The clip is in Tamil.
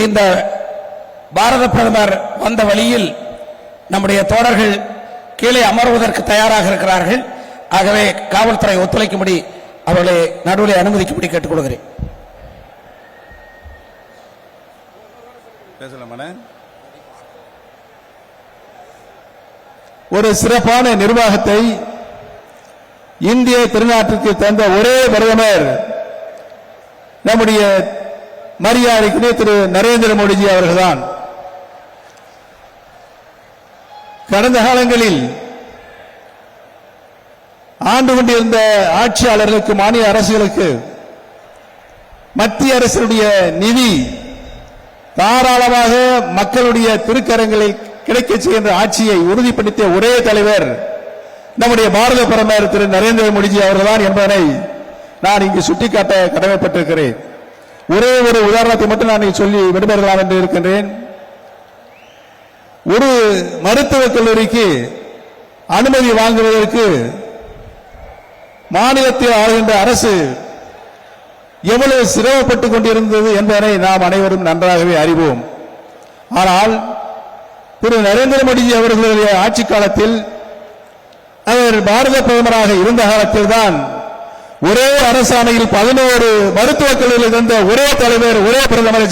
இந்த பாரத பிரதமர் வந்த வழியில் நம்முடைய தோழர்கள் கீழே அமர்வதற்கு தயாராக இருக்கிறார்கள். ஆகவே காவல்துறை ஒத்துழைக்கும்படி அவர்களை நடுவில் அனுமதிக்கும்படி கேட்டுக்கொள்கிறேன். ஒரு சிறப்பான நிர்வாகத்தை இந்திய திருநாட்டிற்கு தந்த ஒரே பிரதமர் நம்முடைய மரியாதைக்குரிய திரு நரேந்திர மோடிஜி அவர்கள்தான். கடந்த காலங்களில் ஆண்டு கொண்டிருந்த ஆட்சியாளர்களுக்கு, மாநில அரசுகளுக்கு மத்திய அரசுடைய நிதி தாராளமாக மக்களுடைய திருக்கரங்களில் கிடைக்க செய்கின்ற ஆட்சியை உறுதிப்படுத்திய ஒரே தலைவர் நம்முடைய பாரத பிரதமர் திரு நரேந்திர மோடிஜி அவர்கள்தான் என்பதனை நான் இங்கு சுட்டிக்காட்ட கடமைப்பட்டிருக்கிறேன். ஒரே ஒரு உதாரணத்தை மட்டும் நான் சொல்லி விடுபெறலாம் என்று இருக்கின்றேன். ஒரு மருத்துவக் கல்லூரிக்கு அனுமதி வாங்குவதற்கு மாநிலத்தில் ஆளுகின்ற அரசு எவ்வளவு சிரமப்பட்டுக் கொண்டிருந்தது என்பதனை நாம் அனைவரும் நன்றாகவே அறிவோம். ஆனால் திரு நரேந்திர மோடிஜி அவர்களுடைய ஆட்சி காலத்தில், அவர் பாரத பிரதமராக இருந்த காலத்தில் தான் ஒரே அரசாணையில் 11 மருத்துவக் கல்லூரியில் இருந்த ஒரே தலைவர், ஒரே பிரதமர்